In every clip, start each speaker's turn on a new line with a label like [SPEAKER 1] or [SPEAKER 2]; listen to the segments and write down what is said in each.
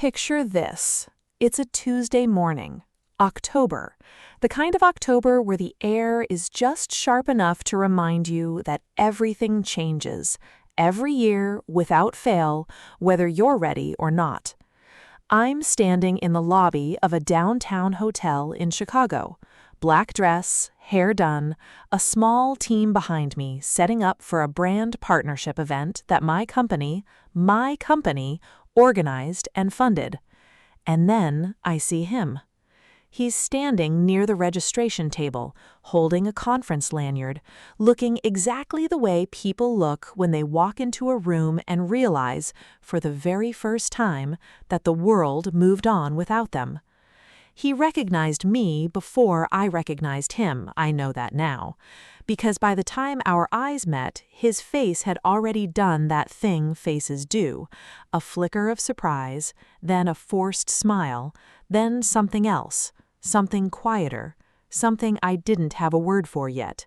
[SPEAKER 1] Picture this. It's a Tuesday morning, October, the kind of October where the air is just sharp enough to remind you that everything changes, every year, without fail, whether you're ready or not. I'm standing in the lobby of a downtown hotel in Chicago. Black dress, hair done, a small team behind me setting up for a brand partnership event that my company, organized and funded. And then I see him. He's standing near the registration table, holding a conference lanyard, looking exactly the way people look when they walk into a room and realize, for the very first time, that the world moved on without them. He recognized me before I recognized him, I know that now, because by the time our eyes met, his face had already done that thing faces do, a flicker of surprise, then a forced smile, then something else, something quieter, something I didn't have a word for yet.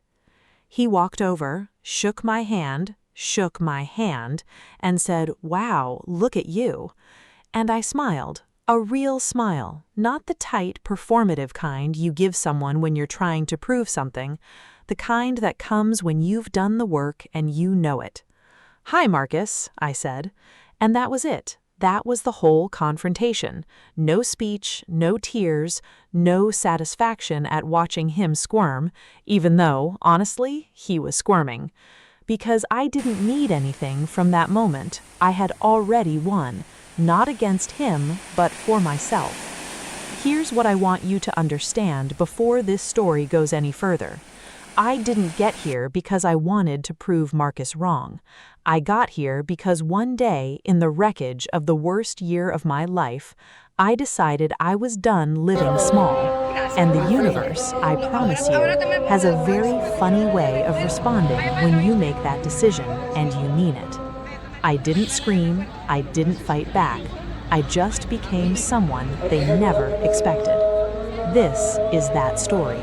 [SPEAKER 1] He walked over, shook my hand, and said, "Wow, look at you." And I smiled. A real smile, not the tight, performative kind you give someone when you're trying to prove something, the kind that comes when you've done the work and you know it. "Hi, Marcus," I said. And that was it. That was the whole confrontation. No speech, no tears, no satisfaction at watching him squirm, even though, honestly, he was squirming. Because I didn't need anything from that moment. I had already won. Not against him, but for myself. Here's what I want you to understand before this story goes any further. I didn't get here because I wanted to prove Marcus wrong. I got here because one day, in the wreckage of the worst year of my life, I decided I was done living small. And the universe, I promise you, has a very funny way of responding when you make that decision and you mean it. I didn't scream, I didn't fight back. I just became someone they never expected. This is that story.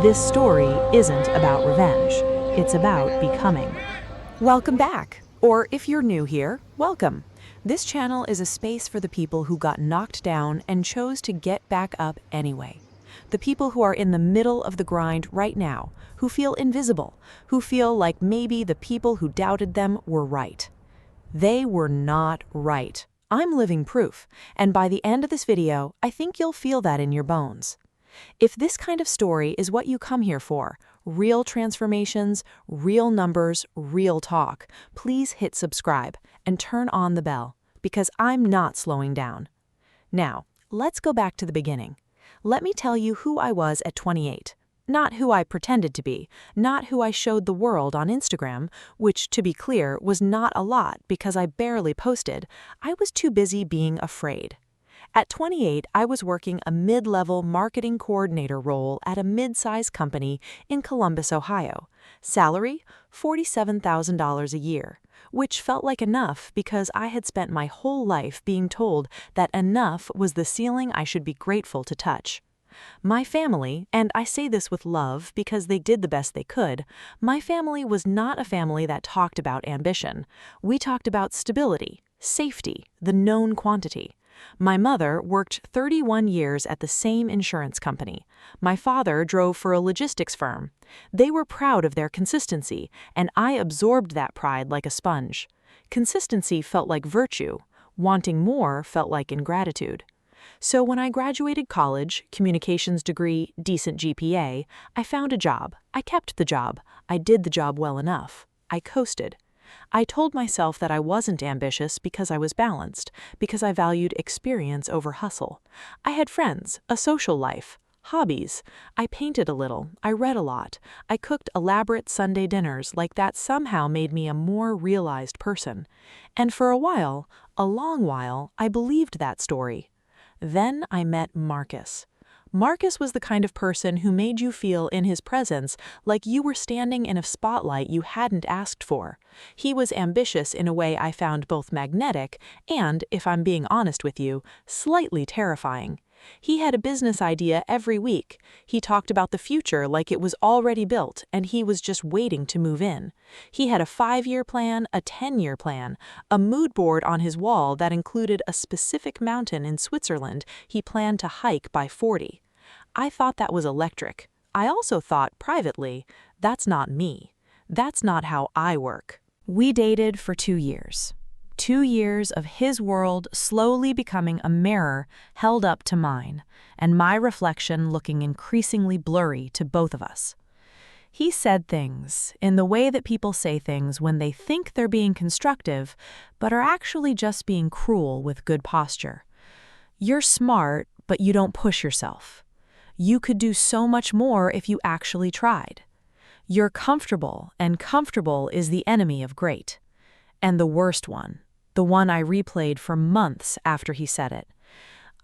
[SPEAKER 1] This story isn't about revenge. It's about becoming. Welcome back. Or if you're new here, welcome. This channel is a space for the people who got knocked down and chose to get back up anyway. The people who are in the middle of the grind right now, who feel invisible, who feel like maybe the people who doubted them were right. They were not right. I'm living proof, and by the end of this video, I think you'll feel that in your bones. If this kind of story is what you come here for, real transformations, real numbers, real talk, please hit subscribe and turn on the bell, because I'm not slowing down. Now, let's go back to the beginning. Let me tell you who I was at 28. Not who I pretended to be, not who I showed the world on Instagram, which, to be clear, was not a lot because I barely posted. I was too busy being afraid. At 28, I was working a mid-level marketing coordinator role at a mid-sized company in Columbus, Ohio. Salary, $47,000 a year, which felt like enough because I had spent my whole life being told that enough was the ceiling I should be grateful to touch. My family, and I say this with love because they did the best they could, my family was not a family that talked about ambition. We talked about stability, safety, the known quantity. My mother worked 31 years at the same insurance company. My father drove for a logistics firm. They were proud of their consistency, and I absorbed that pride like a sponge. Consistency felt like virtue. Wanting more felt like ingratitude. So when I graduated college, communications degree, decent GPA, I found a job. I kept the job. I did the job well enough. I coasted. I told myself that I wasn't ambitious because I was balanced, because I valued experience over hustle. I had friends, a social life, hobbies. I painted a little. I read a lot. I cooked elaborate Sunday dinners like that somehow made me a more realized person. And for a while, a long while, I believed that story. Then I met Marcus. Marcus was the kind of person who made you feel in his presence like you were standing in a spotlight you hadn't asked for. He was ambitious in a way I found both magnetic and, if I'm being honest with you, slightly terrifying. He had a business idea every week. He talked about the future like it was already built and he was just waiting to move in. He had a 5-year plan, a 10-year plan, a mood board on his wall that included a specific mountain in Switzerland he planned to hike by 40. I thought that was electric. I also thought, privately, that's not me. That's not how I work. We dated for 2 years. 2 years of his world slowly becoming a mirror held up to mine, and my reflection looking increasingly blurry to both of us. He said things in the way that people say things when they think they're being constructive, but are actually just being cruel with good posture. You're smart, but you don't push yourself. You could do so much more if you actually tried. You're comfortable, and comfortable is the enemy of great. And the worst one, the one I replayed for months after he said it.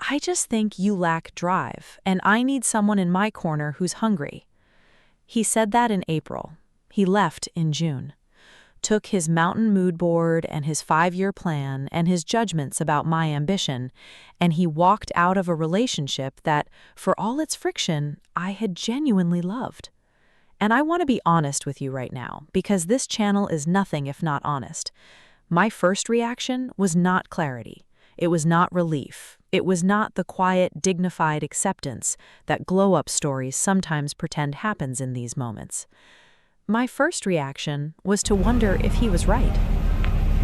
[SPEAKER 1] I just think you lack drive, and I need someone in my corner who's hungry. He said that in April. He left in June. Took his mountain mood board and his 5-year plan and his judgments about my ambition, and he walked out of a relationship that, for all its friction, I had genuinely loved. And I want to be honest with you right now, because this channel is nothing if not honest. My first reaction was not clarity. It was not relief. It was not the quiet, dignified acceptance that glow-up stories sometimes pretend happens in these moments. My first reaction was to wonder if he was right.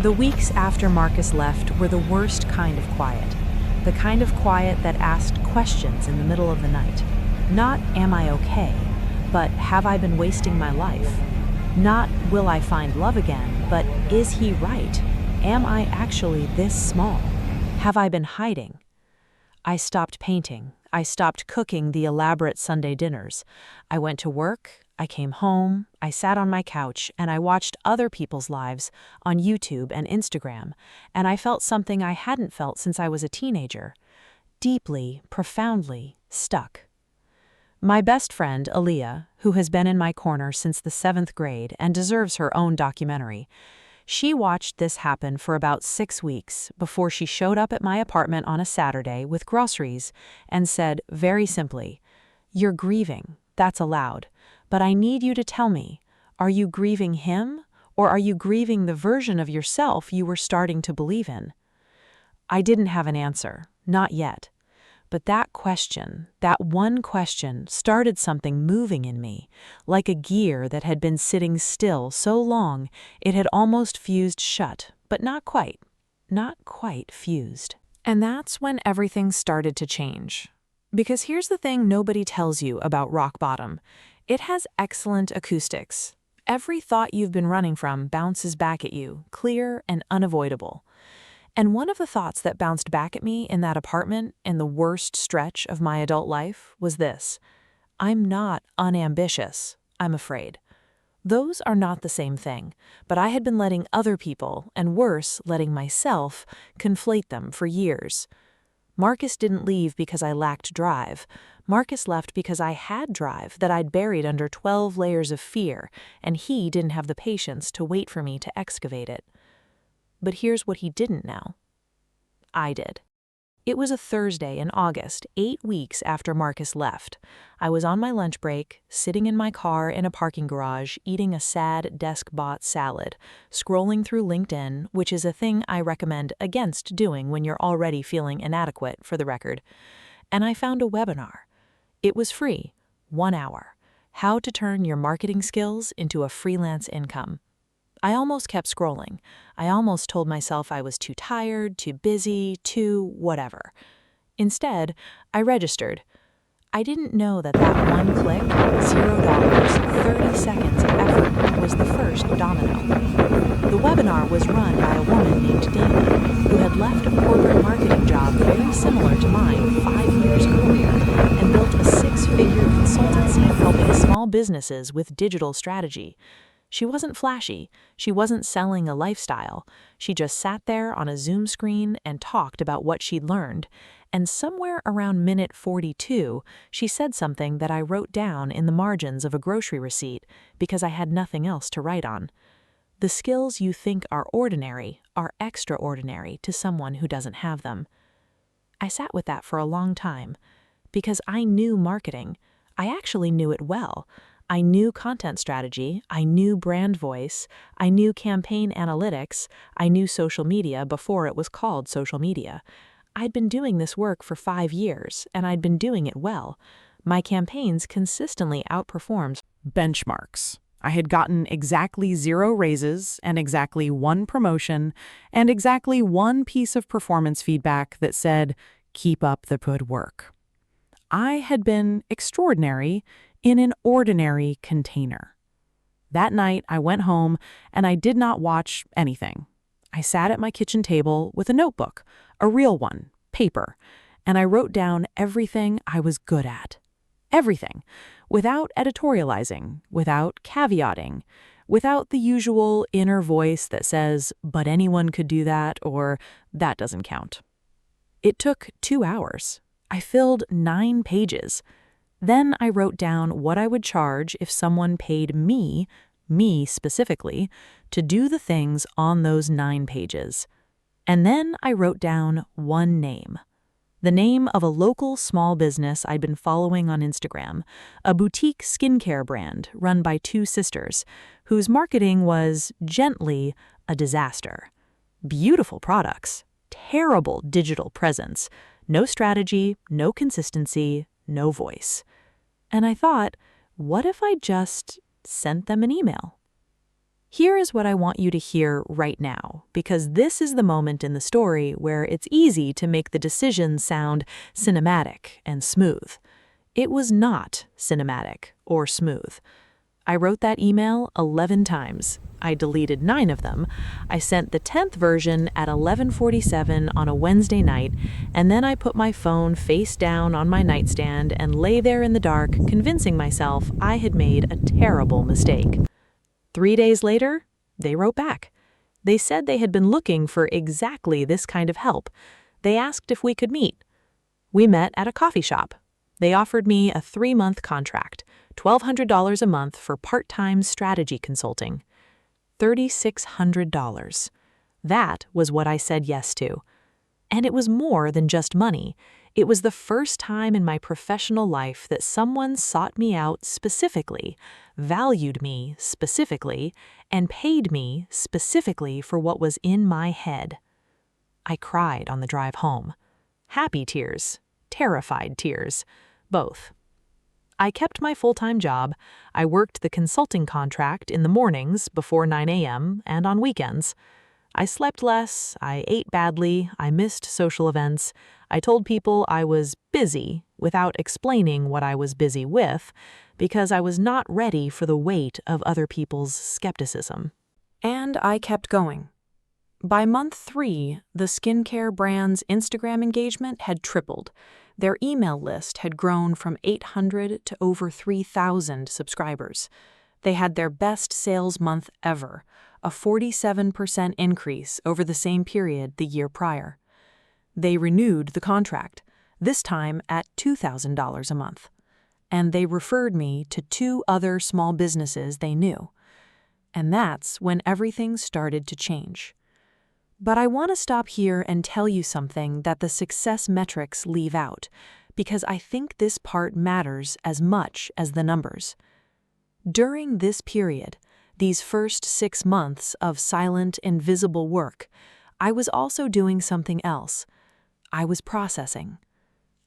[SPEAKER 1] The weeks after Marcus left were the worst kind of quiet. The kind of quiet that asked questions in the middle of the night. Not, am I okay? But have I been wasting my life? Not, will I find love again, but is he right? Am I actually this small? Have I been hiding? I stopped painting. I stopped cooking the elaborate Sunday dinners. I went to work, I came home, I sat on my couch, and I watched other people's lives on YouTube and Instagram, and I felt something I hadn't felt since I was a teenager. Deeply, profoundly stuck. My best friend, Aaliyah, who has been in my corner since the 7th grade and deserves her own documentary, she watched this happen for about 6 weeks before she showed up at my apartment on a Saturday with groceries and said, very simply, "You're grieving, that's allowed, but I need you to tell me, are you grieving him, or are you grieving the version of yourself you were starting to believe in?" I didn't have an answer, not yet. But that question, that one question, started something moving in me, like a gear that had been sitting still so long it had almost fused shut, but not quite fused. And that's when everything started to change. Because here's the thing nobody tells you about rock bottom. It has excellent acoustics. Every thought you've been running from bounces back at you, clear and unavoidable. And one of the thoughts that bounced back at me in that apartment in the worst stretch of my adult life was this: I'm not unambitious, I'm afraid. Those are not the same thing, but I had been letting other people, and worse, letting myself, conflate them for years. Marcus didn't leave because I lacked drive. Marcus left because I had drive that I'd buried under 12 layers of fear, and he didn't have the patience to wait for me to excavate it. But here's what he didn't know. I did. It was a Thursday in August, 8 weeks after Marcus left. I was on my lunch break, sitting in my car in a parking garage, eating a sad desk-bought salad, scrolling through LinkedIn, which is a thing I recommend against doing when you're already feeling inadequate, for the record. And I found a webinar. It was free, 1 hour. How to turn your marketing skills into a freelance income. I almost kept scrolling. I almost told myself I was too tired, too busy, too whatever. Instead, I registered. I didn't know that one click, $0, 30 seconds of effort, was the first domino. The webinar was run by a woman named Dana, who had left a corporate marketing job very similar to mine 5 years earlier and built a 6-figure consultancy helping small businesses with digital strategy. She wasn't flashy. She wasn't selling a lifestyle. She just sat there on a Zoom screen and talked about what she'd learned. And somewhere around minute 42, she said something that I wrote down in the margins of a grocery receipt because I had nothing else to write on. The skills you think are ordinary are extraordinary to someone who doesn't have them. I sat with that for a long time because I knew marketing. I actually knew it well. I knew content strategy, I knew brand voice, I knew campaign analytics, I knew social media before it was called social media. I'd been doing this work for 5 years, and I'd been doing it well. My campaigns consistently outperformed benchmarks. I had gotten exactly 0 raises and exactly 1 promotion and exactly 1 piece of performance feedback that said, "Keep up the good work." I had been extraordinary in an ordinary container. That night, I went home and I did not watch anything. I sat at my kitchen table with a notebook, a real one, paper, and I wrote down everything I was good at. Everything, without editorializing, without caveating, without the usual inner voice that says, "But anyone could do that," or "That doesn't count." It took 2 hours. I filled 9 pages. Then I wrote down what I would charge if someone paid me specifically, to do the things on those 9 pages. And then I wrote down one name. The name of a local small business I'd been following on Instagram, a boutique skincare brand run by 2 sisters, whose marketing was, gently, a disaster. Beautiful products, terrible digital presence, no strategy, no consistency, no voice. And I thought, what if I just sent them an email? Here is what I want you to hear right now, because this is the moment in the story where it's easy to make the decision sound cinematic and smooth. It was not cinematic or smooth. I wrote that email 11 times. I deleted 9 of them. I sent the 10th version at 11:47 on a Wednesday night, and then I put my phone face down on my nightstand and lay there in the dark, convincing myself I had made a terrible mistake. 3 days later, they wrote back. They said they had been looking for exactly this kind of help. They asked if we could meet. We met at a coffee shop. They offered me a 3-month contract, $1,200 a month for part-time strategy consulting. $3,600. That was what I said yes to. And it was more than just money. It was the first time in my professional life that someone sought me out specifically, valued me specifically, and paid me specifically for what was in my head. I cried on the drive home. Happy tears, terrified tears, both. I kept my full-time job. I worked the consulting contract in the mornings before 9 a.m. and on weekends. I slept less, I ate badly, I missed social events. I told people I was busy without explaining what I was busy with, because I was not ready for the weight of other people's skepticism. And I kept going. By month 3, the skincare brand's Instagram engagement had tripled. Their email list had grown from 800 to over 3,000 subscribers. They had their best sales month ever, a 47% increase over the same period the year prior. They renewed the contract, this time at $2,000 a month. And they referred me to 2 other small businesses they knew. And that's when everything started to change. But I want to stop here and tell you something that the success metrics leave out, because I think this part matters as much as the numbers. During this period, these first 6 months of silent, invisible work, I was also doing something else. I was processing.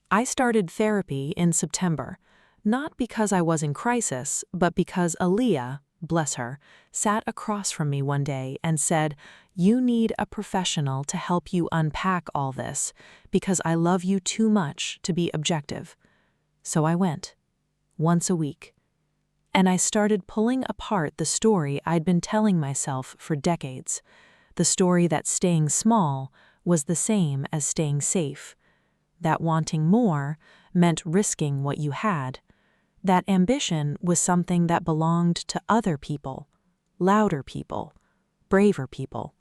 [SPEAKER 1] I started therapy in September, not because I was in crisis, but because Aaliyah, bless her, sat across from me one day and said, "You need a professional to help you unpack all this, because I love you too much to be objective." So I went, once a week. And I started pulling apart the story I'd been telling myself for decades. The story that staying small was the same as staying safe. That wanting more meant risking what you had. That ambition was something that belonged to other people, louder people, braver people.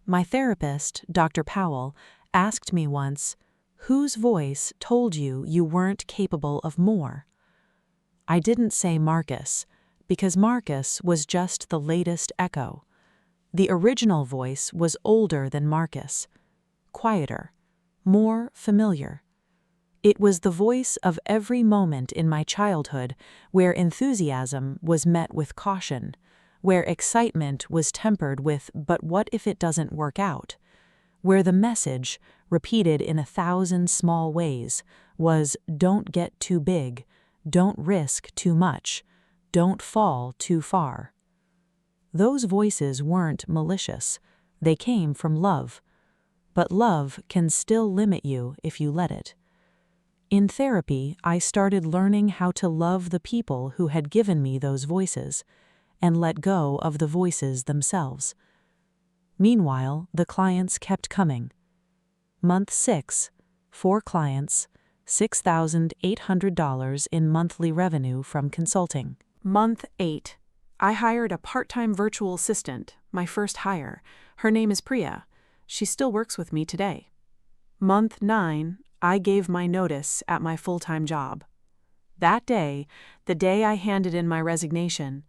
[SPEAKER 1] My therapist, Dr. Powell, asked me once, "Whose voice told you you weren't capable of more?" I didn't say Marcus, because Marcus was just the latest echo. The original voice was older than Marcus, quieter, more familiar. It was the voice of every moment in my childhood where enthusiasm was met with caution, where excitement was tempered with "but what if it doesn't work out?" Where the message, repeated in 1,000 small ways, was "don't get too big, don't risk too much, don't fall too far." Those voices weren't malicious. They came from love. But love can still limit you if you let it. In therapy, I started learning how to love the people who had given me those voices, and let go of the voices themselves. Meanwhile, the clients kept coming. Month 6, 4 clients, $6,800 in monthly revenue from consulting.
[SPEAKER 2] Month 8. I hired a part-time virtual assistant, my first hire. Her name is Priya. She still works with me today. Month 9. I gave my notice at my full-time job. That day, the day I handed in my resignation,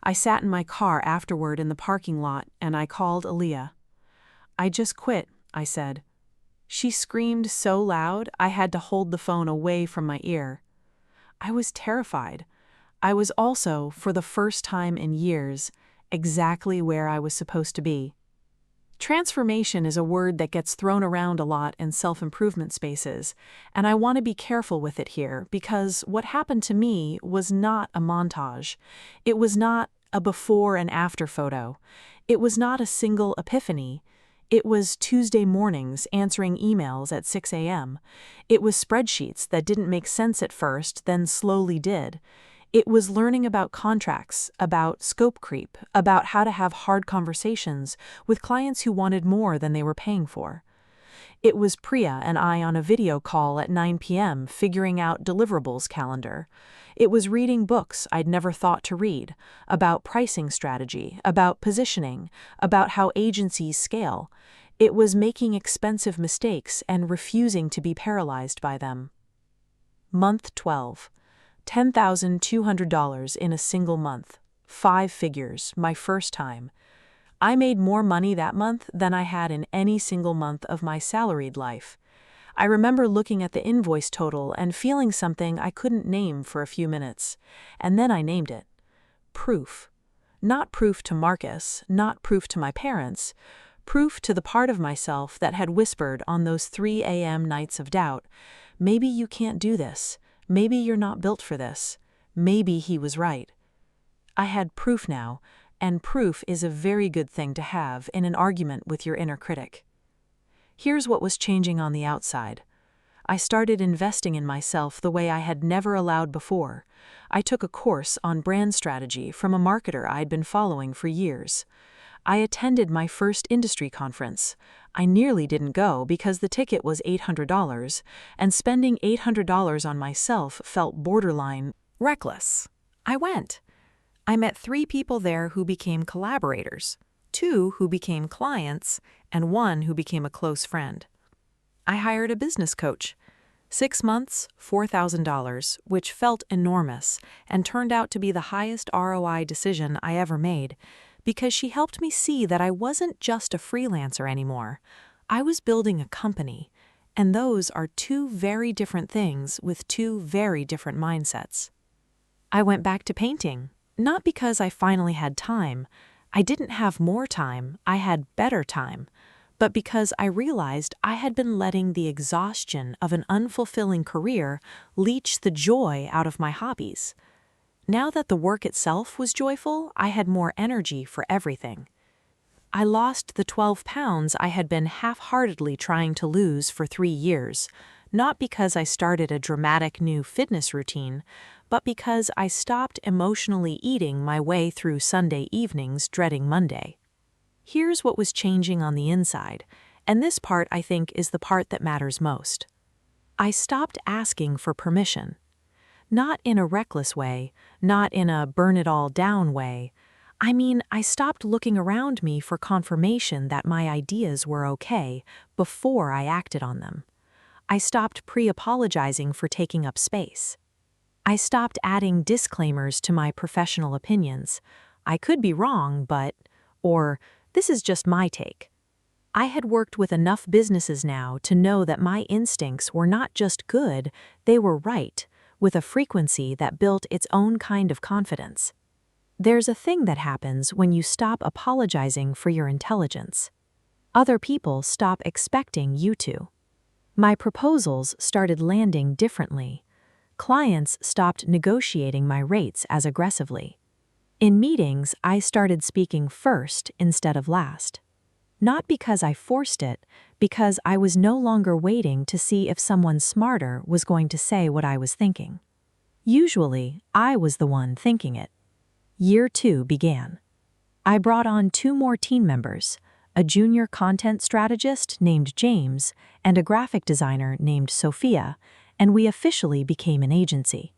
[SPEAKER 2] I sat in my car afterward in the parking lot and I called Aaliyah. "I just quit," I said. She screamed so loud I had to hold the phone away from my ear. I was terrified. I was also, for the first time in years, exactly where I was supposed to be. Transformation is a word that gets thrown around a lot in self-improvement spaces, and I want to be careful with it here because what happened to me was not a montage. It was not a before and after photo. It was not a single epiphany. It was Tuesday mornings answering emails at 6 a.m. It was spreadsheets that didn't make sense at first, then slowly did. It was learning about contracts, about scope creep, about how to have hard conversations with clients who wanted more than they were paying for. It was Priya and I on a video call at 9 p.m. figuring out deliverables calendar. It was reading books I'd never thought to read, about pricing strategy, about positioning, about how agencies scale. It was making expensive mistakes and refusing to be paralyzed by them. Month 12. $10,200 in a single month. 5 figures, my first time. I made more money that month than I had in any single month of my salaried life. I remember looking at the invoice total and feeling something I couldn't name for a few minutes. And then I named it. Proof. Not proof to Marcus, not proof to my parents. Proof to the part of myself that had whispered on those 3 a.m. nights of doubt, "Maybe you can't do this. Maybe you're not built for this. Maybe he was right." I had proof now, and proof is a very good thing to have in an argument with your inner critic. Here's what was changing on the outside. I started investing in myself the way I had never allowed before. I took a course on brand strategy from a marketer I'd been following for years. I attended my first industry conference. I nearly didn't go because the ticket was $800, and spending $800 on myself felt borderline reckless. I went. I met 3 people there who became collaborators, 2 who became clients, and 1 who became a close friend. I hired a business coach. 6 months, $4,000, which felt enormous and turned out to be the highest ROI decision I ever made, because she helped me see that I wasn't just a freelancer anymore. I was building a company, and those are 2 very different things with 2 very different mindsets. I went back to painting, not because I finally had time. I didn't have more time, I had better time. But because I realized I had been letting the exhaustion of an unfulfilling career leach the joy out of my hobbies. Now that the work itself was joyful, I had more energy for everything. I lost the 12 pounds I had been half-heartedly trying to lose for 3 years, not because I started a dramatic new fitness routine, but because I stopped emotionally eating my way through Sunday evenings dreading Monday. Here's what was changing on the inside, and this part I think is the part that matters most. I stopped asking for permission. Not in a reckless way, not in a burn-it-all-down way. I mean, I stopped looking around me for confirmation that my ideas were okay before I acted on them. I stopped pre-apologizing for taking up space. I stopped adding disclaimers to my professional opinions. I could be wrong, but, or, this is just my take.
[SPEAKER 1] I had worked with enough businesses now to know that my instincts were not just good, they were right, with a frequency that built its own kind of confidence. There's a thing that happens when you stop apologizing for your intelligence. Other people stop expecting you to. My proposals started landing differently. Clients stopped negotiating my rates as aggressively. In meetings, I started speaking first instead of last. Not because I forced it, because I was no longer waiting to see if someone smarter was going to say what I was thinking. Usually, I was the one thinking it. Year 2 began. I brought on 2 more team members, a junior content strategist named James and a graphic designer named Sophia, and we officially became an agency.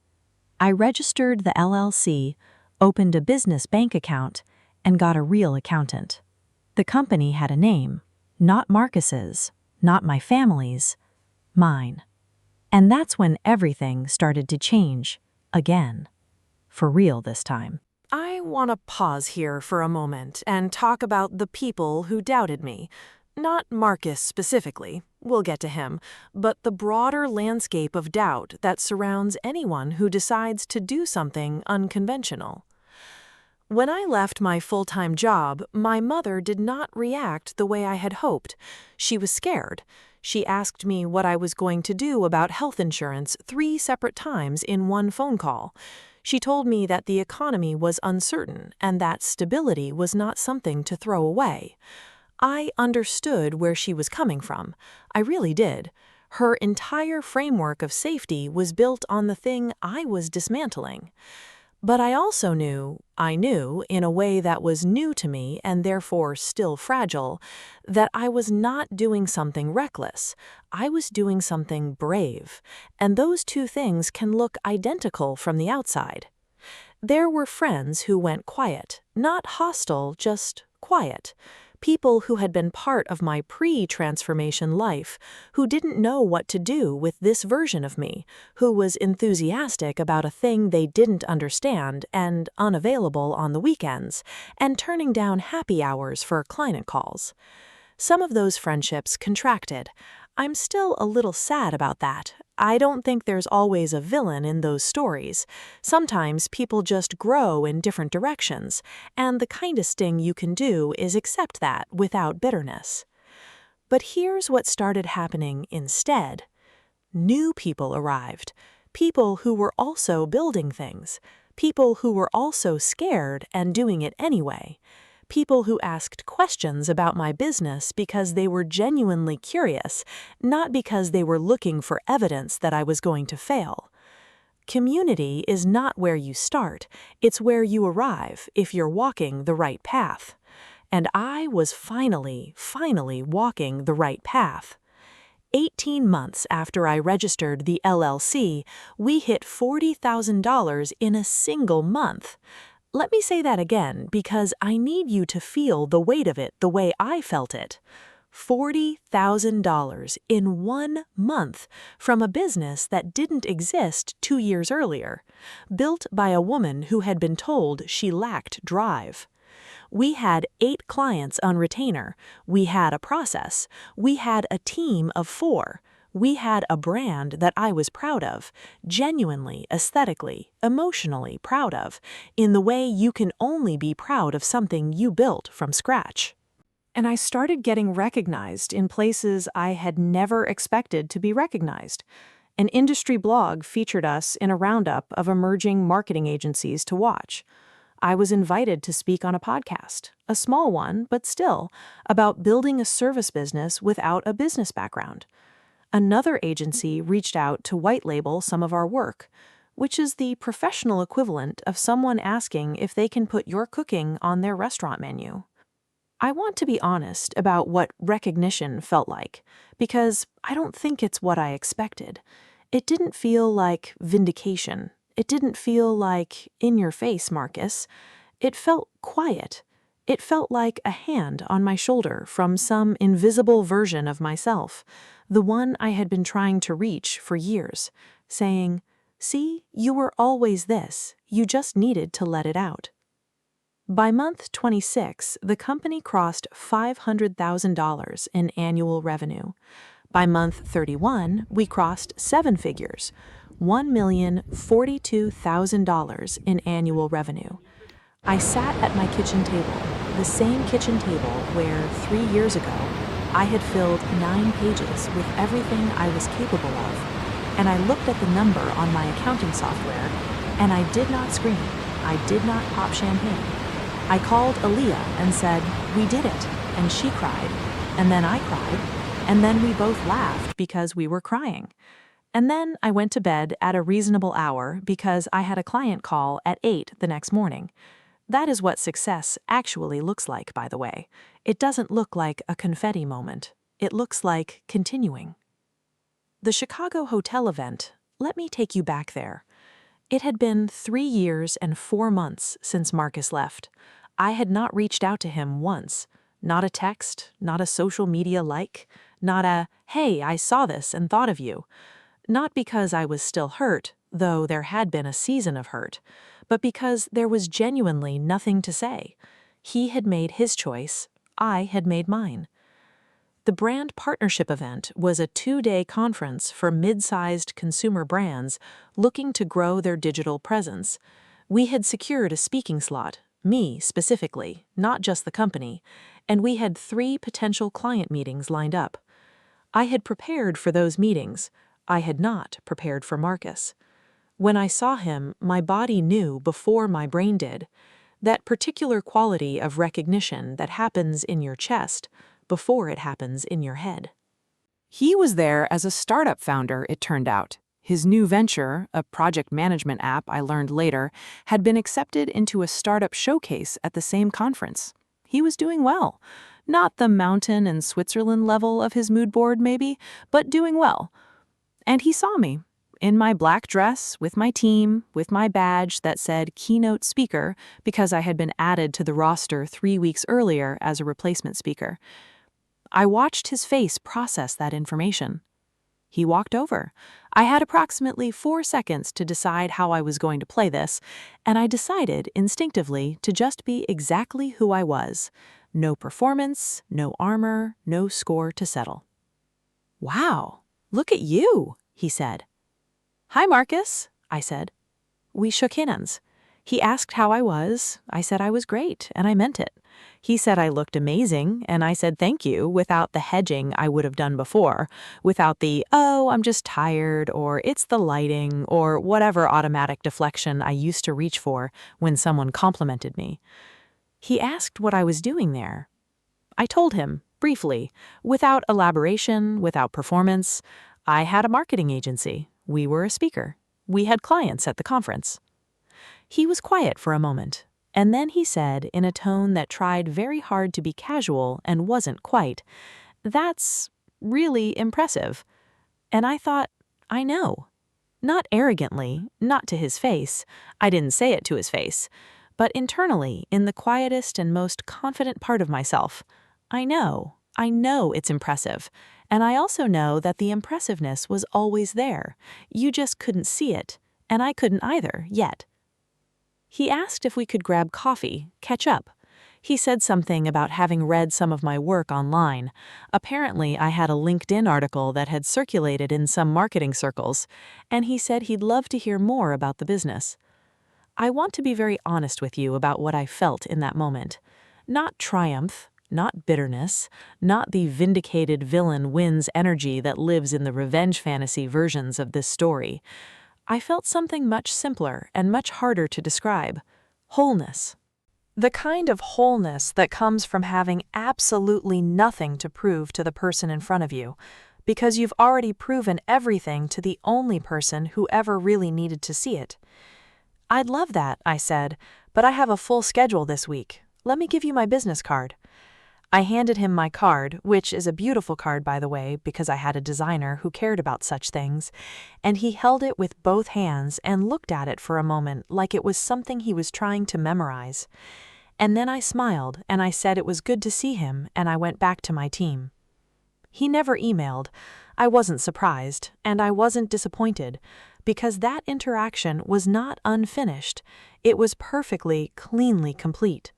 [SPEAKER 1] I registered the LLC, opened a business bank account, and got a real accountant. The company had a name, not Marcus's, not my family's, mine. And that's when everything started to change, again. For real this time. I want to pause here for a moment and talk about the people who doubted me. Not Marcus specifically, we'll get to him, but the broader landscape of doubt that surrounds anyone who decides to do something unconventional. When I left my full-time job, my mother did not react the way I had hoped. She was scared. She asked me what I was going to do about health insurance 3 separate times in one phone call. She told me that the economy was uncertain and that stability was not something to throw away. I understood where she was coming from. I really did. Her entire framework of safety was built on the thing I was dismantling. But I also knew, in a way that was new to me and therefore still fragile, that I was not doing something reckless. I was doing something brave, and those 2 things can look identical from the outside. There were friends who went quiet, not hostile, just quiet. People who had been part of my pre-transformation life, who didn't know what to do with this version of me, who was enthusiastic about a thing they didn't understand and unavailable on the weekends, and turning down happy hours for client calls. Some of those friendships contracted. I'm still a little sad about that. I don't think there's always a villain in those stories. Sometimes people just grow in different directions, and the kindest thing you can do is accept that without bitterness. But here's what started happening instead. New people arrived. People who were also building things. People who were also scared and doing it anyway. People who asked questions about my business because they were genuinely curious, not because they were looking for evidence that I was going to fail. Community is not where you start, it's where you arrive if you're walking the right path. And I was finally walking the right path. 18 months after I registered the LLC, we hit $40,000 in a single month. Let me say that again because I need you to feel the weight of it the way I felt it. $40,000 in 1 month from a business that didn't exist 2 years earlier, built by a woman who had been told she lacked drive. We had 8 clients on retainer. We had a process. We had a team of 4. We had a brand that I was proud of, genuinely, aesthetically, emotionally proud of, in the way you can only be proud of something you built from scratch. And I started getting recognized in places I had never expected to be recognized. An industry blog featured us in a roundup of emerging marketing agencies to watch. I was invited to speak on a podcast, a small one, but still, about building a service business without a business background. Another agency reached out to white label some of our work, which is the professional equivalent of someone asking if they can put your cooking on their restaurant menu. I want to be honest about what recognition felt like, because I don't think it's what I expected. It didn't feel like vindication. It didn't feel like in your face, Marcus. It felt quiet. It felt like a hand on my shoulder from some invisible version of myself, the one I had been trying to reach for years, saying, "See, you were always this. You just needed to let it out."
[SPEAKER 2] By month 26, the company crossed $500,000 in annual revenue. By month 31, we crossed seven figures, $1,042,000 in annual revenue. I sat at my kitchen table, the same kitchen table where 3 years ago I had filled 9 pages with everything I was capable of, and I looked at the number on my accounting software, and I did not scream, I did not pop champagne. I called Aaliyah and said, "We did it," and she cried, and then I cried, and then we both laughed because we were crying. And then I went to bed at a reasonable hour because I had a client call at 8 the next morning. That is what success actually looks like, by the way. It doesn't look like a confetti moment. It looks like continuing. The Chicago hotel event, let me take you back there. It had been 3 years and 4 months since Marcus left. I had not reached out to him once. Not a text, not a social media like, not a, "Hey, I saw this and thought of you." Not because I was still hurt, though there had been a season of hurt, but because there was genuinely nothing to say. He had made his choice, I had made mine. The brand partnership event was a 2-day conference for mid-sized consumer brands looking to grow their digital presence. We had secured a speaking slot, me specifically, not just the company, and we had 3 potential client meetings lined up. I had prepared for those meetings. I had not prepared for Marcus. When I saw him, my body knew before my brain did. That particular quality of recognition that happens in your chest before it happens in your head. He was there as a startup founder, it turned out. His new venture, a project management app I learned later, had been accepted into a startup showcase at the same conference. He was doing well. Not the mountain and Switzerland level of his mood board, maybe, but doing well. And he saw me, in my black dress, with my team, with my badge that said keynote speaker because I had been added to the roster 3 weeks earlier as a replacement speaker. I watched his face process that information. He walked over. I had approximately 4 seconds to decide how I was going to play this, and I decided instinctively to just be exactly who I was. No performance, no armor, no score to settle. "Wow, look at you," he said. "Hi, Marcus," I said. We shook hands. He asked how I was. I said I was great, and I meant it. He said I looked amazing, and I said thank you without the hedging I would have done before, without the, "Oh, I'm just tired," or "It's the lighting," or whatever automatic deflection I used to reach for when someone complimented me. He asked what I was doing there. I told him, briefly, without elaboration, without performance. I had a marketing agency. We were a speaker. We had clients at the conference. He was quiet for a moment, and then he said in a tone that tried very hard to be casual and wasn't quite, "That's really impressive." And I thought, I know. Not arrogantly, not to his face. I didn't say it to his face. But internally, in the quietest and most confident part of myself, I know it's impressive. And I also know that the impressiveness was always there. You just couldn't see it, and I couldn't either, yet. He asked if we could grab coffee, catch up. He said something about having read some of my work online. Apparently, I had a LinkedIn article that had circulated in some marketing circles, and he said he'd love to hear more about the business. I want to be very honest with you about what I felt in that moment. Not triumph, not bitterness, not the vindicated villain wins energy that lives in the revenge fantasy versions of this story. I felt something much simpler and much harder to describe. Wholeness. The kind of wholeness that comes from having absolutely nothing to prove to the person in front of you, because you've already proven everything to the only person who ever really needed to see it. "I'd love that," I said, "but I have a full schedule this week. Let me give you my business card." I handed him my card, which is a beautiful card, by the way, because I had a designer who cared about such things, and he held it with both hands and looked at it for a moment like it was something he was trying to memorize. And then I smiled, and I said it was good to see him, and I went back to my team. He never emailed. I wasn't surprised, and I wasn't disappointed, because that interaction was not unfinished. It was perfectly, cleanly complete.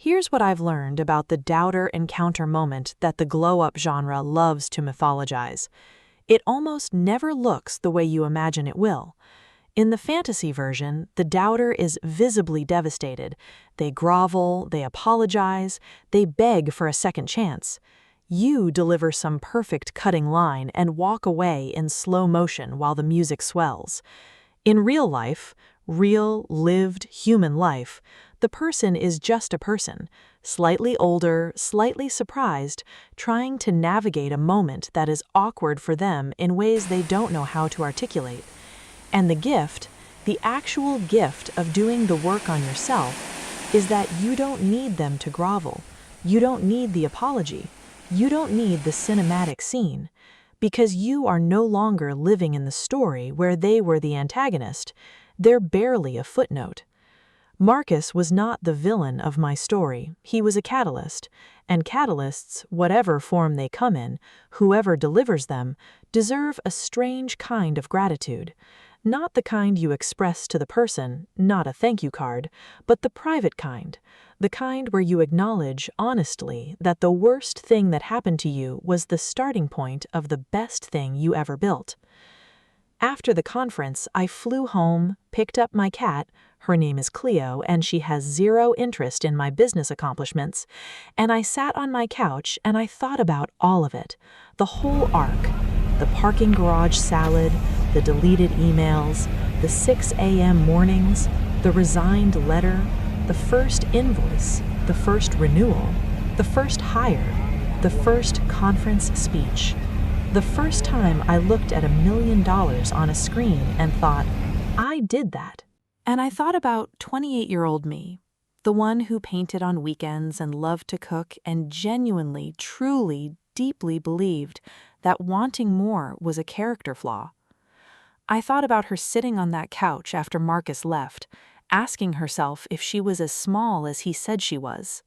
[SPEAKER 1] Here's what I've learned about the doubter encounter moment that the glow-up genre loves to mythologize. It almost never looks the way you imagine it will. In the fantasy version, the doubter is visibly devastated. They grovel, they apologize, they beg for a second chance. You deliver some perfect cutting line and walk away in slow motion while the music swells. In real life, real, lived, human life, the person is just a person, slightly older, slightly surprised, trying to navigate a moment that is awkward for them in ways they don't know how to articulate. And the gift, the actual gift of doing the work on yourself, is that you don't need them to grovel. You don't need the apology. You don't need the cinematic scene. Because you are no longer living in the story where they were the antagonist. They're barely a footnote. Marcus was not the villain of my story. He was a catalyst. And catalysts, whatever form they come in, whoever delivers them, deserve a strange kind of gratitude. Not the kind you express to the person, not a thank you card, but the private kind. The kind where you acknowledge, honestly, that the worst thing that happened to you was the starting point of the best thing you ever built. After the conference, I flew home, picked up my cat, her name is Cleo, and she has zero interest in my business accomplishments, and I sat on my couch and I thought about all of it, the whole arc, the parking garage salad, the deleted emails, the 6 a.m. mornings, the resigned letter, the first invoice, the first renewal, the first hire, the first conference speech. The first time I looked at $1 million on a screen and thought, I did that. And I thought about 28-year-old me, the one who painted on weekends and loved to cook and genuinely, truly, deeply believed that wanting more was a character flaw. I thought about her sitting on that couch after Marcus left, asking herself if she was as small as he said she was.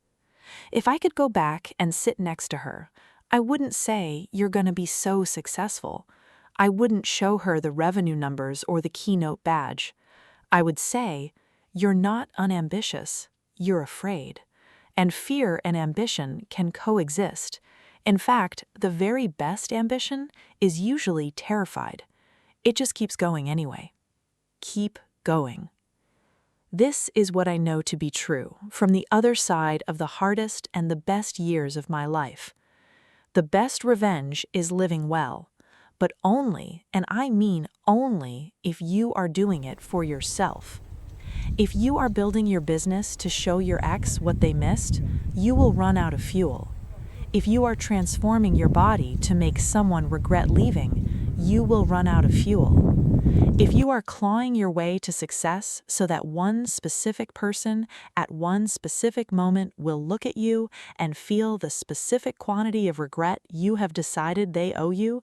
[SPEAKER 1] If I could go back and sit next to her, I wouldn't say, you're going to be so successful. I wouldn't show her the revenue numbers or the keynote badge. I would say, you're not unambitious, you're afraid. And fear and ambition can coexist. In fact, the very best ambition is usually terrified. It just keeps going anyway. Keep going. This is what I know to be true from the other side of the hardest and the best years of my life. The best revenge is living well, but only, and I mean only, if you are doing it for yourself. If you are building your business to show your ex what they missed, you will run out of fuel. If you are transforming your body to make someone regret leaving, you will run out of fuel. If you are clawing your way to success so that one specific person at one specific moment will look at you and feel the specific quantity of regret you have decided they owe you,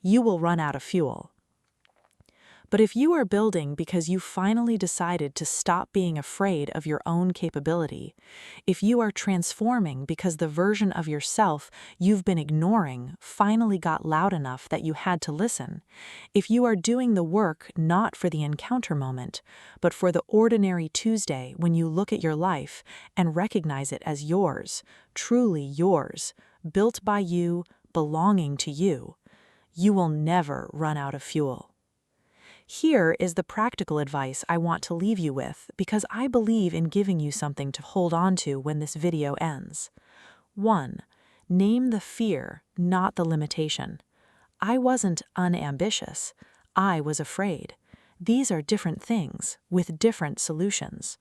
[SPEAKER 1] you will run out of fuel. But if you are building because you finally decided to stop being afraid of your own capability, if you are transforming because the version of yourself you've been ignoring finally got loud enough that you had to listen, if you are doing the work not for the encounter moment, but for the ordinary Tuesday when you look at your life and recognize it as yours, truly yours, built by you, belonging to you, you will never run out of fuel. Here is the practical advice I want to leave you with because I believe in giving you something to hold on to when this video ends. 1. Name the fear, not the limitation. I wasn't unambitious. I was afraid. These are different things with different solutions.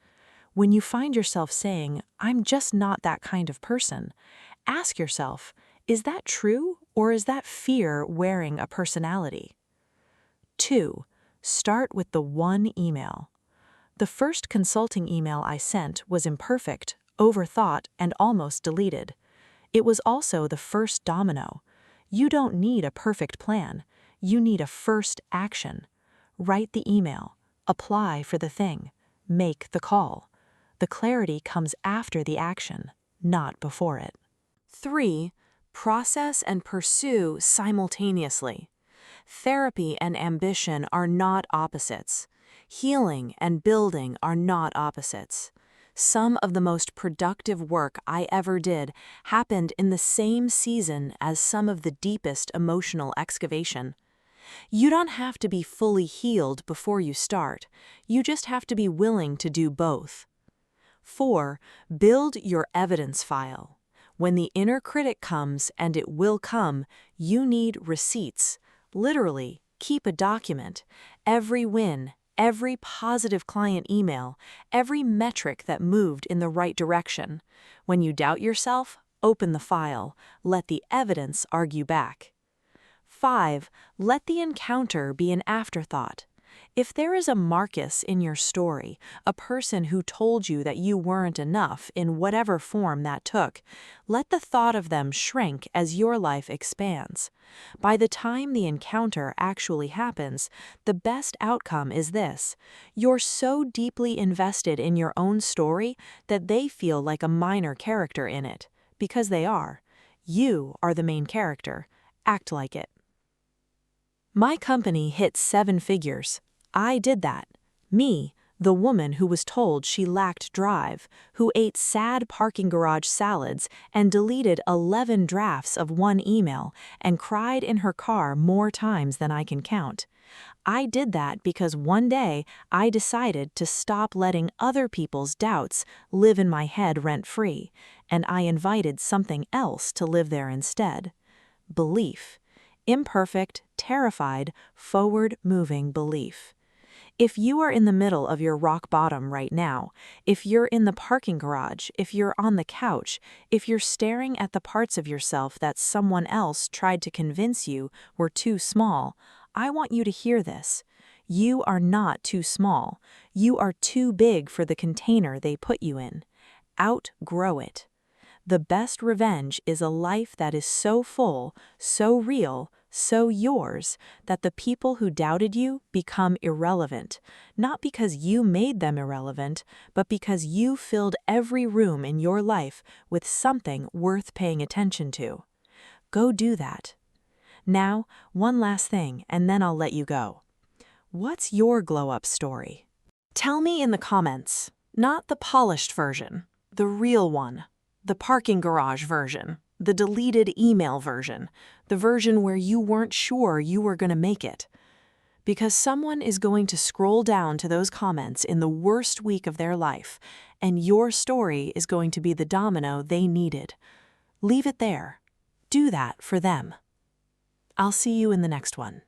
[SPEAKER 1] When you find yourself saying, I'm just not that kind of person, ask yourself, is that true or is that fear wearing a personality? 2. Start with the one email. The first consulting email I sent was imperfect, overthought, and almost deleted. It was also the first domino. You don't need a perfect plan. You need a first action. Write the email. Apply for the thing. Make the call. The clarity comes after the action, not before it. 3. Process and pursue simultaneously. Therapy and ambition are not opposites. Healing and building are not opposites. Some of the most productive work I ever did happened in the same season as some of the deepest emotional excavation. You don't have to be fully healed before you start. You just have to be willing to do both. 4. Build your evidence file. When the inner critic comes, and it will come, you need receipts. Literally, keep a document. Every win, every positive client email, every metric that moved in the right direction. When you doubt yourself, open the file. Let the evidence argue back. 5. Let the encounter be an afterthought. If there is a Marcus in your story, a person who told you that you weren't enough in whatever form that took, let the thought of them shrink as your life expands. By the time the encounter actually happens, the best outcome is this: you're so deeply invested in your own story that they feel like a minor character in it, because they are. You are the main character. Act like it. My company hit 7 figures. I did that. Me, the woman who was told she lacked drive, who ate sad parking garage salads and deleted 11 drafts of one email and cried in her car more times than I can count. I did that because one day I decided to stop letting other people's doubts live in my head rent-free, and I invited something else to live there instead. Belief. Imperfect, terrified, forward-moving belief. If you are in the middle of your rock bottom right now, if you're in the parking garage, if you're on the couch, if you're staring at the parts of yourself that someone else tried to convince you were too small, I want you to hear this. You are not too small. You are too big for the container they put you in. Outgrow it. The best revenge is a life that is so full, so real, so yours, that the people who doubted you become irrelevant, not because you made them irrelevant, but because you filled every room in your life with something worth paying attention to. Go do that. Now, one last thing, and then I'll let you go. What's your glow-up story? Tell me in the comments, not the polished version, the real one. The parking garage version, the deleted email version, the version where you weren't sure you were going to make it. Because someone is going to scroll down to those comments in the worst week of their life, and your story is going to be the domino they needed. Leave it there. Do that for them. I'll see you in the next one.